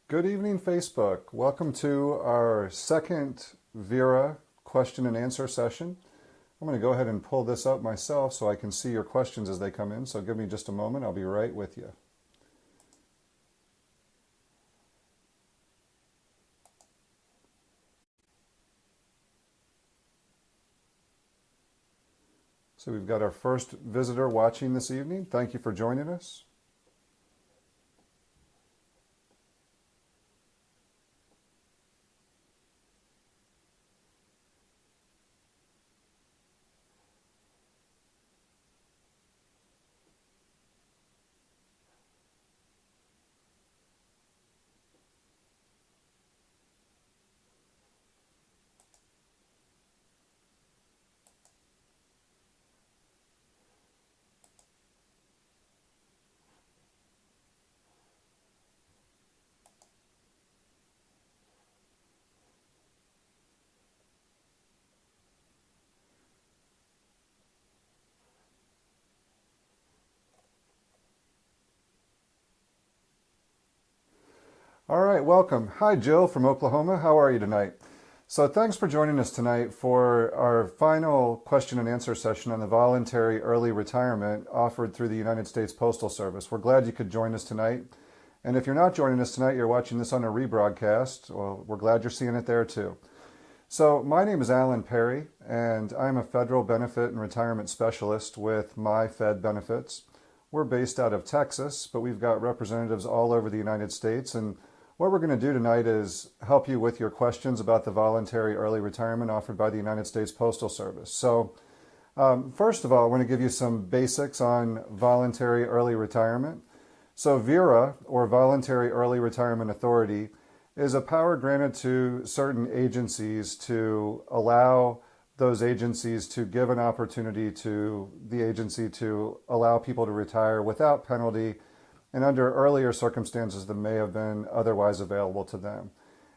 Good evening, Facebook. Welcome to our second VERA question and answer session. I'm going to go ahead and pull this up myself so I can see your questions as they come in. So give me just a moment. I'll be right with you. So we've got our first visitor watching this evening. Thank you for joining us. All right, welcome. Hi, Jill from Oklahoma. How are you tonight? So thanks for joining us tonight for our final question and answer session on the voluntary early retirement offered through the United States Postal Service. We're glad you could join us tonight. And if you're not joining us tonight, you're watching this on a rebroadcast. Well, we're glad you're seeing it there too. So my name is Alan Perry, and I'm a federal benefit and retirement specialist with MyFEDBenefits. We're based out of Texas, but we've got representatives all over the United States, and what we're going to do tonight is help you with your questions about the voluntary early retirement offered by the United States Postal Service. So first of all, I want to give you some basics on voluntary early retirement. So VERA, or Voluntary Early Retirement Authority, is a power granted to certain agencies to allow those agencies to give an opportunity to the agency to allow people to retire without penalty and under earlier circumstances that may have been otherwise available to them.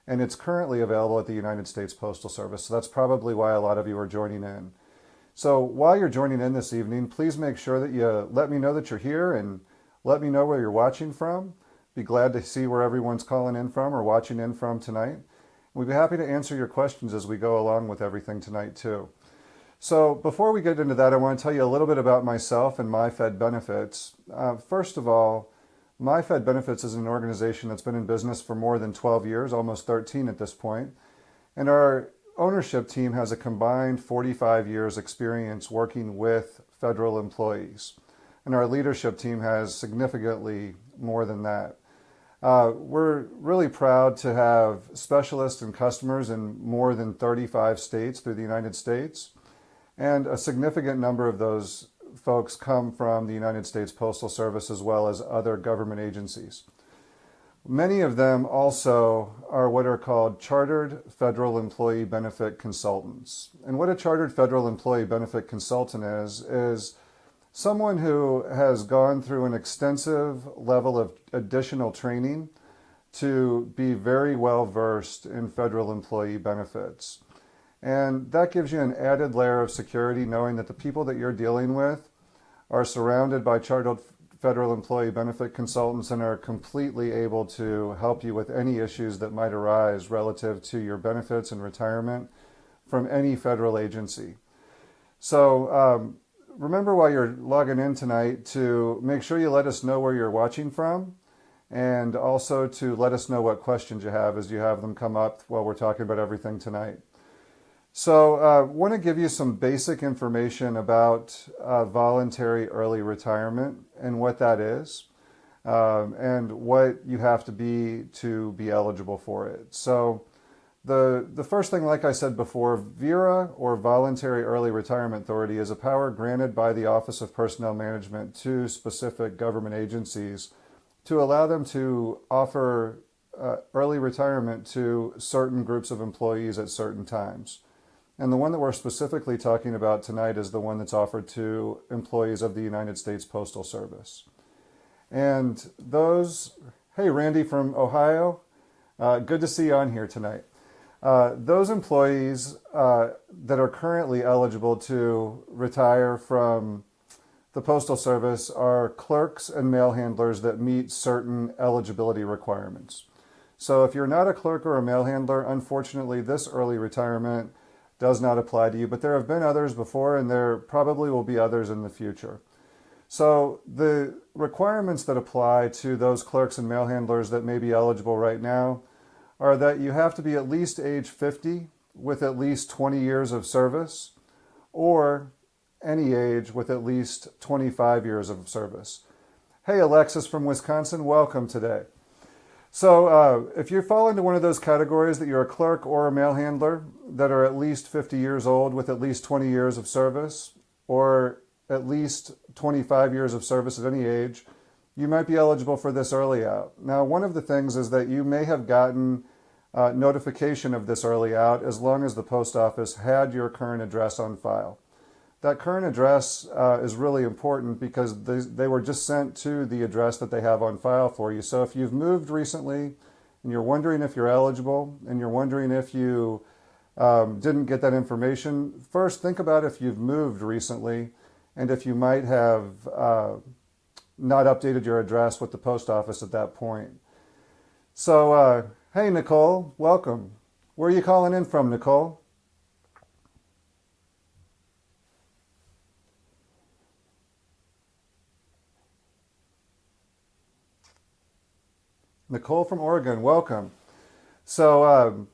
And it's currently available at the United States Postal Service, so that's probably why a lot of you are joining in. So while you're joining in this evening, please make sure that you let me know that you're here and let me know where you're watching from. Be glad to see where everyone's calling in from or watching in from tonight. We'd be happy to answer your questions as we go along with everything tonight too. So before we get into that, I want to tell you a little bit about myself and MyFEDBenefits. First of all, MyFEDBenefits is an organization that's been in business for more than 12 years, almost 13 at this point. And our ownership team has a combined 45 years experience working with federal employees. And our leadership team has significantly more than that. We're really proud to have specialists and customers in more than 35 states through the United States. And a significant number of those folks come from the United States Postal Service as well as other government agencies. Many of them also are what are called Chartered Federal Employee Benefit Consultants. And what a Chartered Federal Employee Benefit Consultant is someone who has gone through an extensive level of additional training to be very well versed in federal employee benefits. And that gives you an added layer of security knowing that the people that you're dealing with are surrounded by Chartered Federal Employee Benefit Consultants and are completely able to help you with any issues that might arise relative to your benefits and retirement from any federal agency. So remember while you're logging in tonight to make sure you let us know where you're watching from and also to let us know what questions you have as you have them come up while we're talking about everything tonight. So I want to give you some basic information about voluntary early retirement and what that is and what you have to be eligible for it. So the first thing, like I said before, VERA, or Voluntary Early Retirement Authority, is a power granted by the Office of Personnel Management to specific government agencies to allow them to offer early retirement to certain groups of employees at certain times. And the one that we're specifically talking about tonight is the one that's offered to employees of the United States Postal Service. And those, hey, Randy from Ohio, good to see you on here tonight. Those employees that are currently eligible to retire from the Postal Service are clerks and mail handlers that meet certain eligibility requirements. So if you're not a clerk or a mail handler, unfortunately, this early retirement does not apply to you. But there have been others before, and there probably will be others in the future. So the requirements that apply to those clerks and mail handlers that may be eligible right now are that you have to be at least age 50 with at least 20 years of service, or any age with at least 25 years of service. Hey, Alexis from Wisconsin, welcome today. So if you fall into one of those categories that you're a clerk or a mail handler that are at least 50 years old with at least 20 years of service, or at least 25 years of service at any age, you might be eligible for this early out. Now, one of the things is that you may have gotten notification of this early out as long as the post office had your current address on file. That current address is really important because they were just sent to the address that they have on file for you. So if you've moved recently and you're wondering if you're eligible and you're wondering if you didn't get that information, first think about if you've moved recently and if you might have not updated your address with the post office at that point. So, hey, Nicole, welcome. Where are you calling in from, Nicole? Nicole from Oregon, welcome. So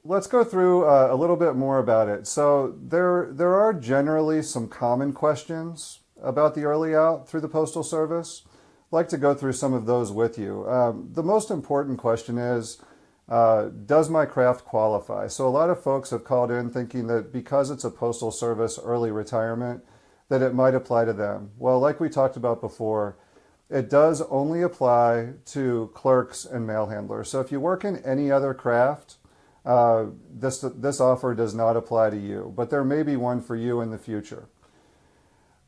let's go through a little bit more about it. So there are generally some common questions about the early out through the Postal Service. I'd like to go through some of those with you. The most important question is, does my craft qualify? So a lot of folks have called in thinking that because it's a Postal Service early retirement, that it might apply to them. Well, like we talked about before, it does only apply to clerks and mail handlers. So if you work in any other craft, this offer does not apply to you, but there may be one for you in the future.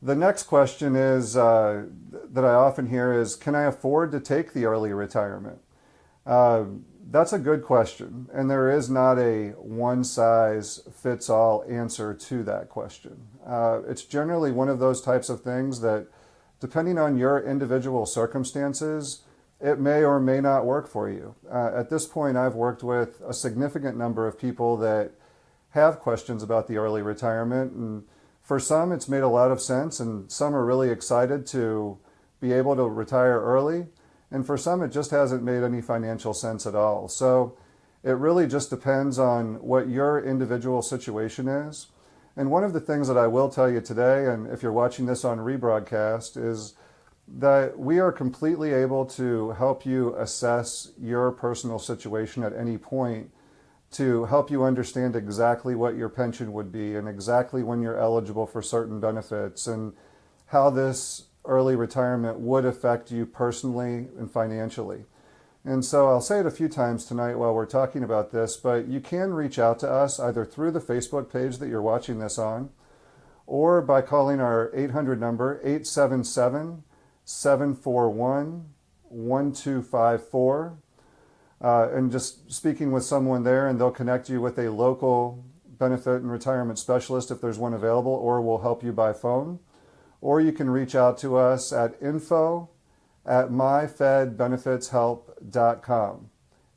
The next question is that I often hear is, can I afford to take the early retirement? That's a good question, and there is not a one-size-fits-all answer to that question. It's generally one of those types of things that, depending on your individual circumstances, it may or may not work for you. At this point, I've worked with a significant number of people that have questions about the early retirement, and for some, it's made a lot of sense, and some are really excited to be able to retire early, and for some, it just hasn't made any financial sense at all. So it really just depends on what your individual situation is. And one of the things that I will tell you today, and if you're watching this on rebroadcast, is that we are completely able to help you assess your personal situation at any point to help you understand exactly what your pension would be and exactly when you're eligible for certain benefits and how this early retirement would affect you personally and financially. And so I'll say it a few times tonight while we're talking about this, but you can reach out to us either through the Facebook page that you're watching this on or by calling our 800 number, 877-741-1254, and just speaking with someone there, and they'll connect you with a local benefit and retirement specialist if there's one available, or we'll help you by phone. Or you can reach out to us at info@myfedbenefitshelp.com.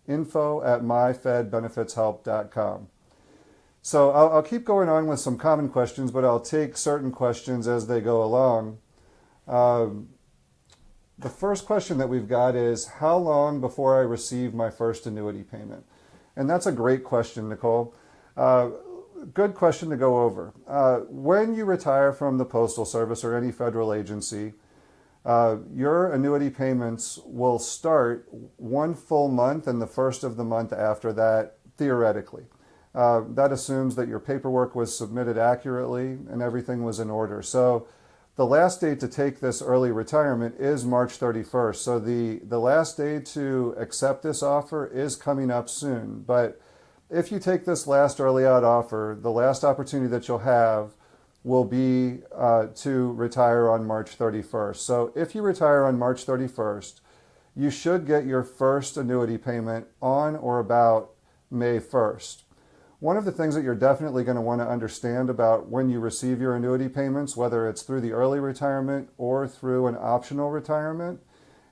info@myfedbenefitshelp.com. So I'll keep going on with some common questions, but I'll take certain questions as they go along. The first question that we've got is, how long before I receive my first annuity payment? And that's a great question, Nicole. Good question to go over. When you retire from the Postal Service or any federal agency, your annuity payments will start one full month and the first of the month after that, theoretically. That assumes that your paperwork was submitted accurately and everything was in order. So the last date to take this early retirement is March 31st. So the last day to accept this offer is coming up soon. But if you take this last early out offer, the last opportunity that you'll have will be to retire on March 31st. So if you retire on March 31st, you should get your first annuity payment on or about May 1st. One of the things that you're definitely going to want to understand about when you receive your annuity payments, whether it's through the early retirement or through an optional retirement,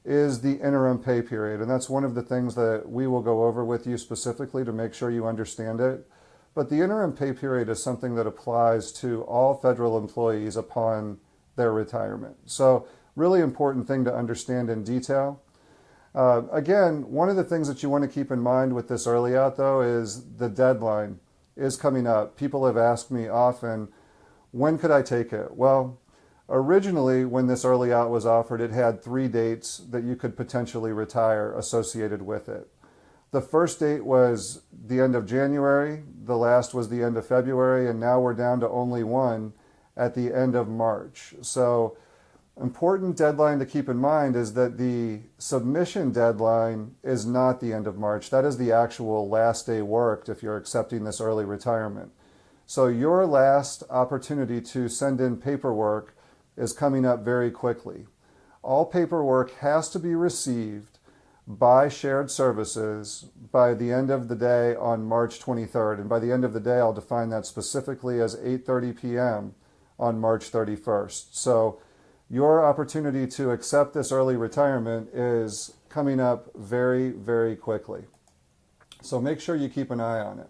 is the interim pay period. And that's one of the things that we will go over with you specifically to make sure you understand it. But the interim pay period is something that applies to all federal employees upon their retirement. So really important thing to understand in detail. Again, one of the things that you want to keep in mind with this early out, though, is the deadline is coming up. People have asked me often, when could I take it? Well, originally, when this early out was offered, it had 3 dates that you could potentially retire associated with it. The first date was the end of January, the last was the end of February, and now we're down to only one at the end of March. So, important deadline to keep in mind is that the submission deadline is not the end of March. That is the actual last day worked if you're accepting this early retirement. So your last opportunity to send in paperwork is coming up very quickly. All paperwork has to be received by shared services by the end of the day on March 23rd. And by the end of the day, I'll define that specifically as 8:30 p.m. on March 31st. So your opportunity to accept this early retirement is coming up very, very quickly. So make sure you keep an eye on it.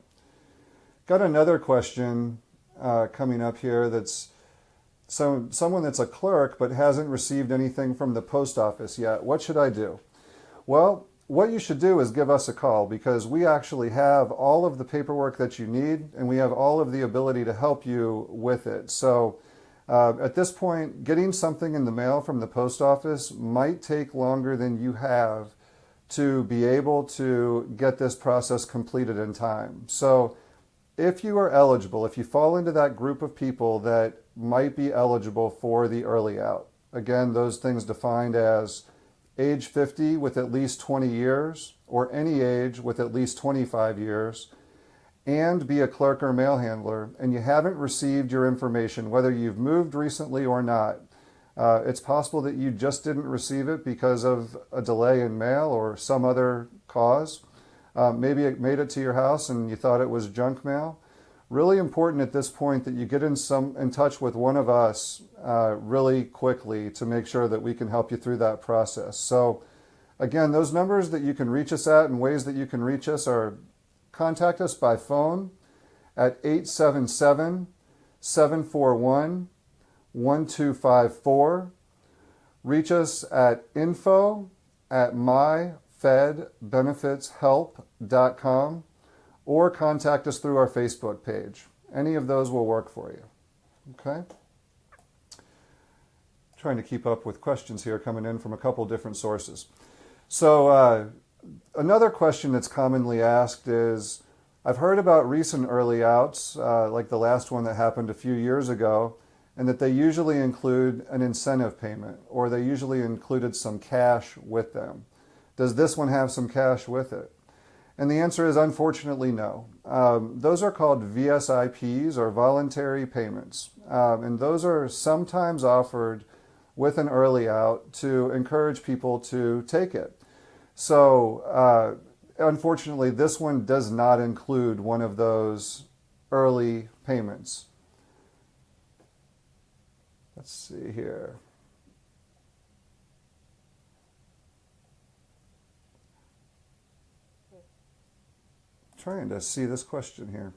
Got another question coming up here that's someone that's a clerk but hasn't received anything from the post office yet. What should I do? Well, what you should do is give us a call, because we actually have all of the paperwork that you need and we have all of the ability to help you with it. So at this point, getting something in the mail from the post office might take longer than you have to be able to get this process completed in time. So if you are eligible, if you fall into that group of people that might be eligible for the early out, again, those things defined as age 50 with at least 20 years or any age with at least 25 years, and be a clerk or mail handler, and you haven't received your information, whether you've moved recently or not. It's possible that you just didn't receive it because of a delay in mail or some other cause. Maybe it made it to your house and you thought it was junk mail. Really important at this point that you get in touch with one of us really quickly to make sure that we can help you through that process. So again, those numbers that you can reach us at and ways that you can reach us are: contact us by phone at 877-741-1254. Reach us at info@myfedbenefitshelp.com, or contact us through our Facebook page. Any of those will work for you. Okay? Trying to keep up with questions here coming in from a couple different sources. So another question that's commonly asked is, I've heard about recent early outs, like the last one that happened a few years ago, and that they usually include an incentive payment, or they usually included some cash with them. Does this one have some cash with it? And the answer is unfortunately no. Those are called VSIPs, or voluntary payments. And those are sometimes offered with an early out to encourage people to take it. So unfortunately, this one does not include one of those early payments. Let's see here. Trying to see this question here.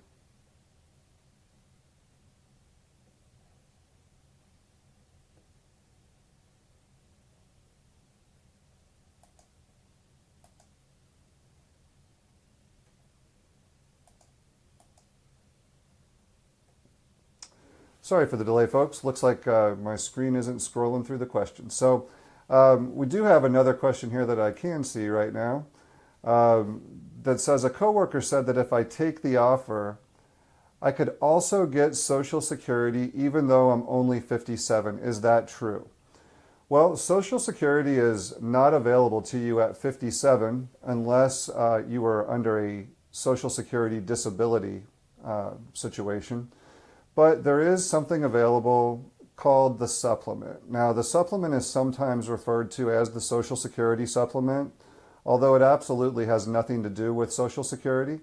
Sorry for the delay, folks. Looks like my screen isn't scrolling through the questions. So we do have another question here that I can see right now that says, a coworker said that if I take the offer, I could also get Social Security even though I'm only 57. Is that true? Well, Social Security is not available to you at 57 unless you are under a Social Security disability situation. But there is something available called the supplement. Now, the supplement is sometimes referred to as the Social Security supplement, although it absolutely has nothing to do with Social Security.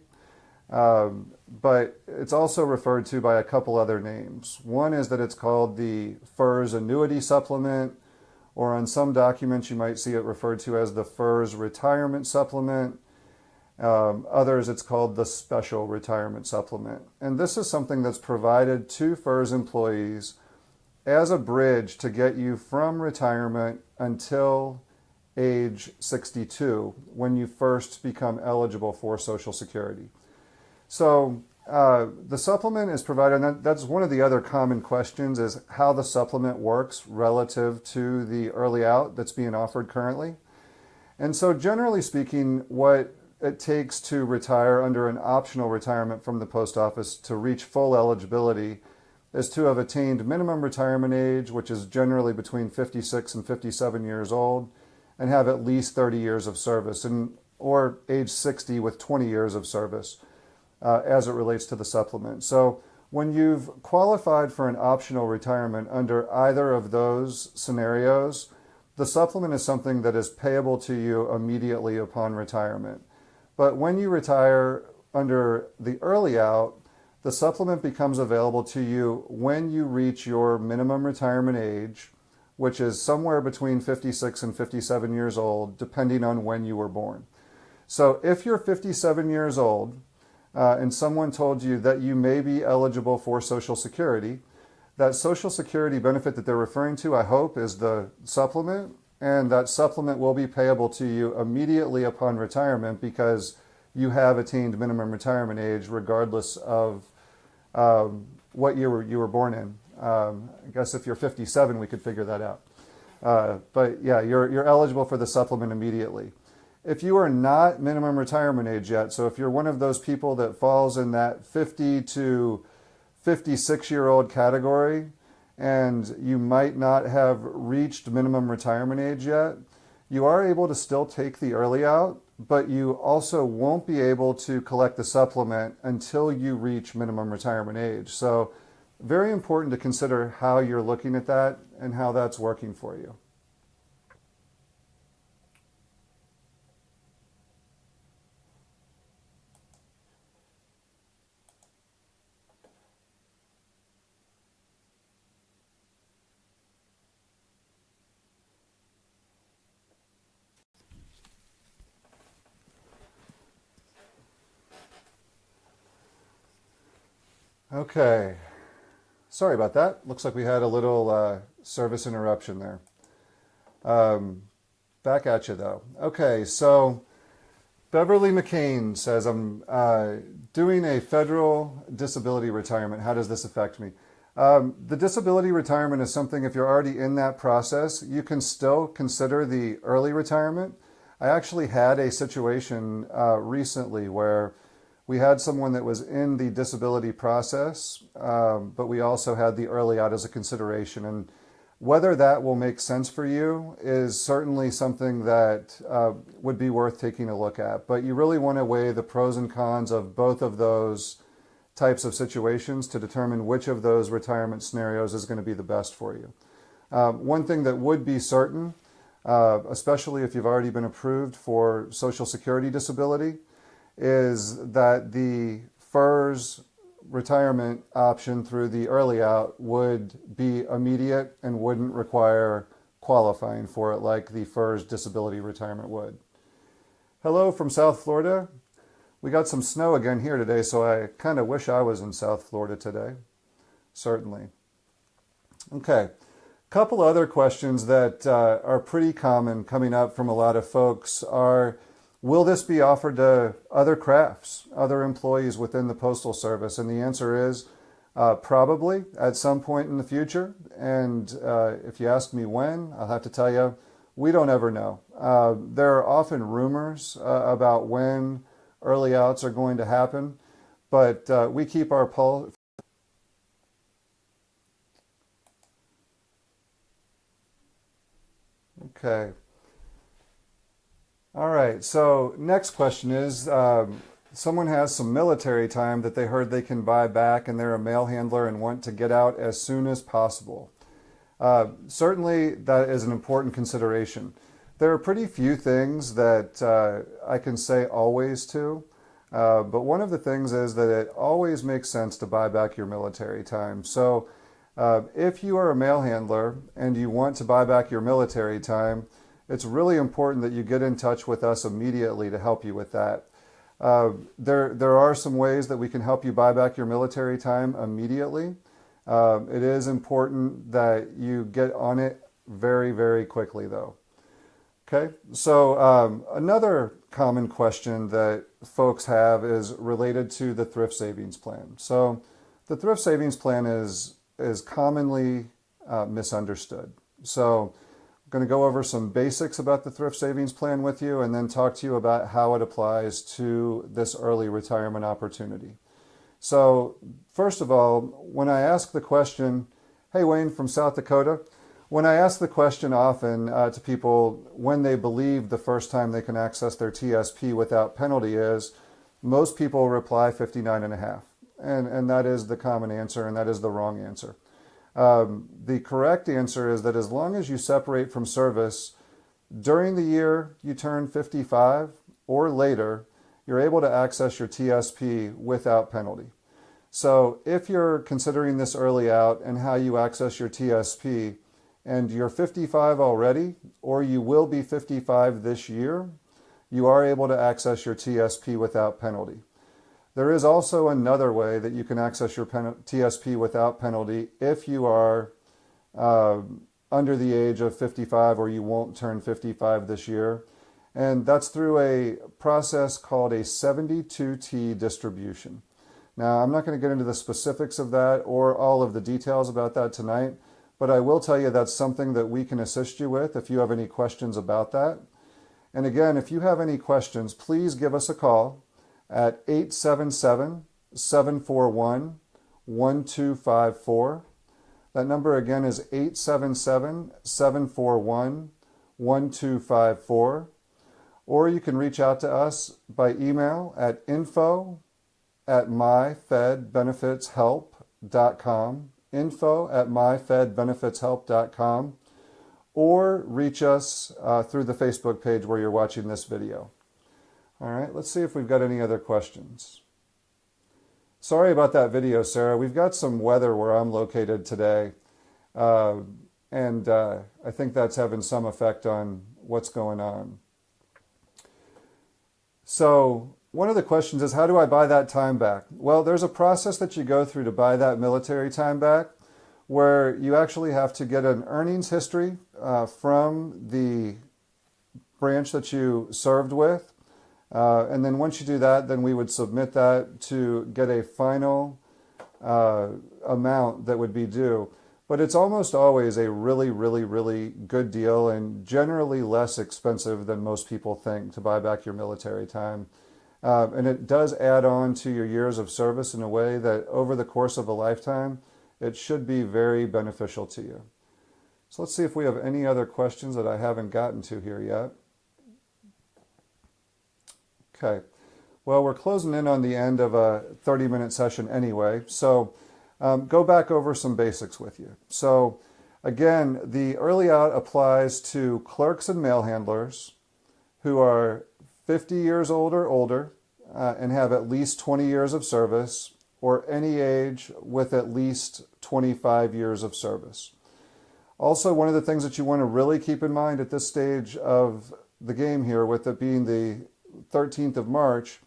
But it's also referred to by a couple other names. One is that it's called the FERS annuity supplement, or on some documents you might see it referred to as the FERS Retirement Supplement. Others, it's called the Special Retirement Supplement. And this is something that's provided to FERS employees as a bridge to get you from retirement until age 62, when you first become eligible for Social Security. So the supplement is provided, and that's one of the other common questions, is how the supplement works relative to the early out that's being offered currently. And so generally speaking, what it takes to retire under an optional retirement from the post office to reach full eligibility is to have attained minimum retirement age, which is generally between 56 and 57 years old, and have at least 30 years of service, or age 60 with 20 years of service as it relates to the supplement. So when you've qualified for an optional retirement under either of those scenarios, the supplement is something that is payable to you immediately upon retirement. But when you retire under the early out, the supplement becomes available to you when you reach your minimum retirement age, which is somewhere between 56 and 57 years old, depending on when you were born. So if you're 57 years old and someone told you that you may be eligible for Social Security, that Social Security benefit that they're referring to, I hope, is the supplement, and that supplement will be payable to you immediately upon retirement because you have attained minimum retirement age regardless of what year you were born in. I guess if you're 57, we could figure that out. But yeah, you're eligible for the supplement immediately. If you are not minimum retirement age yet, so if you're one of those people that falls in that 50 to 56-year-old category, and you might not have reached minimum retirement age yet, you are able to still take the early out, but you also won't be able to collect the supplement until you reach minimum retirement age. So very important to consider how you're looking at that and how that's working for you. Okay, sorry about that. Looks like we had a little service interruption there. Back at you though. Okay, so Beverly McCain says, I'm doing a federal disability retirement. How does this affect me? The disability retirement is something, if you're already in that process, you can still consider the early retirement. I actually had a situation recently where we had someone that was in the disability process, but we also had the early out as a consideration. And whether that will make sense for you is certainly something that would be worth taking a look at. But you really want to weigh the pros and cons of both of those types of situations to determine which of those retirement scenarios is going to be the best for you. One thing that would be certain, especially if you've already been approved for Social Security disability, is that the FERS retirement option through the early out would be immediate and wouldn't require qualifying for it like the FERS disability retirement would. Hello from South Florida. We got some snow again here today, so I kind of wish I was in South Florida today. Certainly. Okay, couple other questions that are pretty common coming up from a lot of folks are, will this be offered to other crafts, other employees within the Postal Service? And the answer is probably at some point in the future. And if you ask me when, I'll have to tell you, we don't ever know. There are often rumors about when early outs are going to happen, but we keep our pulse. Okay. All right, so next question is, someone has some military time that they heard they can buy back and they're a mail handler and want to get out as soon as possible. Certainly that is an important consideration. There are pretty few things that I can say always to, but one of the things is that it always makes sense to buy back your military time. So If you are a mail handler and you want to buy back your military time, it's really important that you get in touch with us immediately to help you with that. There are some ways that we can help you buy back your military time immediately. It is important that you get on it very, very quickly, though. Okay, so another common question that folks have is related to the thrift savings plan. So the thrift savings plan is commonly misunderstood. So I'm going to go over some basics about the thrift savings plan with you and then talk to you about how it applies to this early retirement opportunity. So first of all, when I ask the question, hey Wayne from South Dakota, when I ask the question often to people when they believe the first time they can access their TSP without penalty is, most people reply 59 and a half. And that is the common answer, and that is the wrong answer. The correct answer is that as long as you separate from service during the year you turn 55 or later, you're able to access your TSP without penalty. So if you're considering this early out and how you access your TSP, and you're 55 already, or you will be 55 this year, you are able to access your TSP without penalty. There is also another way that you can access your TSP without penalty if you are under the age of 55 or you won't turn 55 this year. And that's through a process called a 72T distribution. Now, I'm not going to get into the specifics of that or all of the details about that tonight, but I will tell you that's something that we can assist you with if you have any questions about that. And again, if you have any questions, please give us a call at 877-741-1254. That number again is 877-741-1254. Or you can reach out to us by email at info@myfedbenefitshelp.com, info@myfedbenefitshelp.com, or reach us through the Facebook page where you're watching this video. All right, let's see if we've got any other questions. Sorry about that video, Sarah. We've got some weather where I'm located today, and I think that's having some effect on what's going on. So one of the questions is, how do I buy that time back? Well, there's a process that you go through to buy that military time back where you actually have to get an earnings history from the branch that you served with. And then once you do that, then we would submit that to get a final amount that would be due. But it's almost always a really, really, really good deal and generally less expensive than most people think to buy back your military time. And it does add on to your years of service in a way that over the course of a lifetime, it should be very beneficial to you. So let's see if we have any other questions that I haven't gotten to here yet. Okay, well, we're closing in on the end of a 30-minute session anyway, so go back over some basics with you. So again, the early out applies to clerks and mail handlers who are 50 years old or older and have at least 20 years of service, or any age with at least 25 years of service. Also, one of the things that you want to really keep in mind at this stage of the game here, with it being the 13th of March,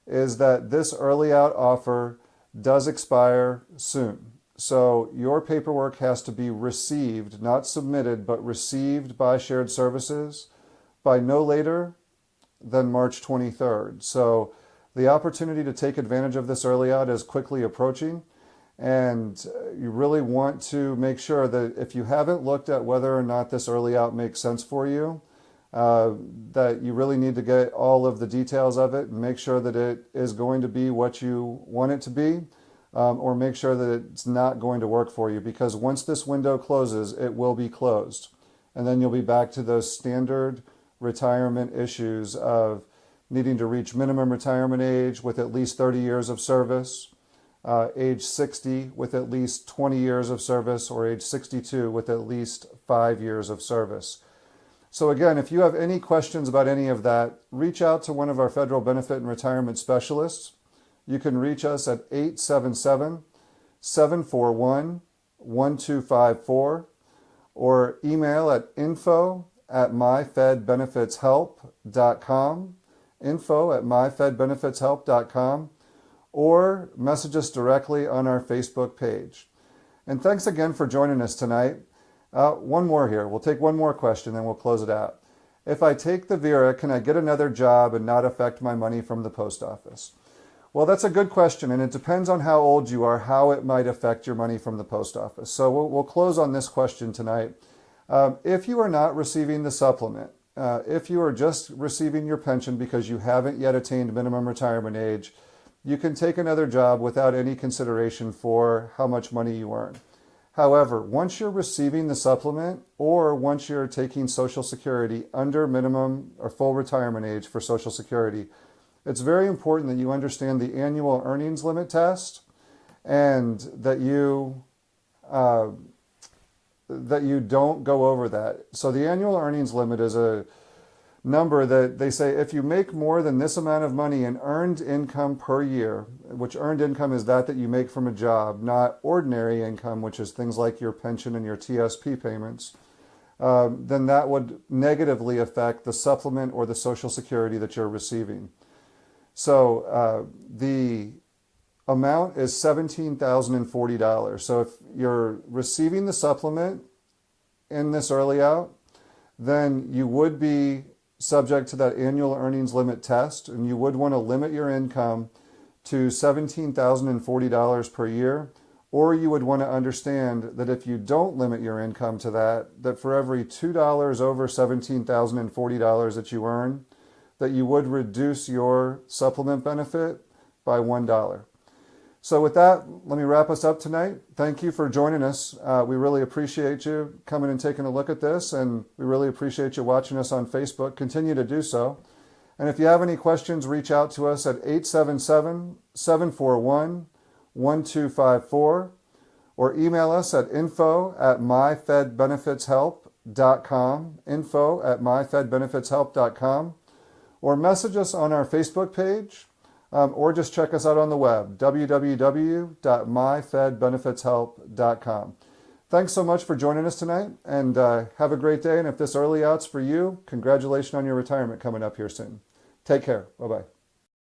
is that this early out offer does expire soon. So your paperwork has to be received, not submitted, but received by Shared Services by no later than March 23rd. So the opportunity to take advantage of this early out is quickly approaching, and you really want to make sure that if you haven't looked at whether or not this early out makes sense for you, that you really need to get all of the details of it and make sure that it is going to be what you want it to be, or make sure that it's not going to work for you, because once this window closes, it will be closed. And then you'll be back to those standard retirement issues of needing to reach minimum retirement age with at least 30 years of service, age 60 with at least 20 years of service, or age 62 with at least 5 years of service. So again, if you have any questions about any of that, reach out to one of our federal benefit and retirement specialists. You can reach us at 877-741-1254. 877-741-1254 or email at info@myfedbenefitshelp.com, info@myfedbenefitshelp.com, or message us directly on our Facebook page. And thanks again for joining us tonight. One more here. We'll take one more question, then we'll close it out. If I take the VERA, can I get another job and not affect my money from the post office? Well, that's a good question, and it depends on how old you are, how it might affect your money from the post office. So we'll close on this question tonight. If you are not receiving the supplement, if you are just receiving your pension because you haven't yet attained minimum retirement age, you can take another job without any consideration for how much money you earn. However, once you're receiving the supplement or once you're taking Social Security under minimum or full retirement age for Social Security, it's very important that you understand the annual earnings limit test and that you don't go over that. So the annual earnings limit is a number that they say if you make more than this amount of money in earned income per year, which earned income is that you make from a job, not ordinary income, which is things like your pension and your TSP payments, then that would negatively affect the supplement or the Social Security that you're receiving. So the amount is $17,040. So if you're receiving the supplement in this early out, then you would be subject to that annual earnings limit test, and you would want to limit your income to $17,040 per year, or you would want to understand that if you don't limit your income to that for every $2 over $17,040 that you earn, that you would reduce your supplement benefit by $1. So with that, let me wrap us up tonight. Thank you for joining us. We really appreciate you coming and taking a look at this, and we really appreciate you watching us on Facebook. Continue to do so. And if you have any questions, reach out to us at 877-741-1254 or email us at info@myfedbenefitshelp.com, info@myfedbenefitshelp.com, or message us on our Facebook page. Or just check us out on the web, www.myfedbenefitshelp.com. Thanks so much for joining us tonight, and have a great day. And if this early out's for you, congratulations on your retirement coming up here soon. Take care. Bye-bye.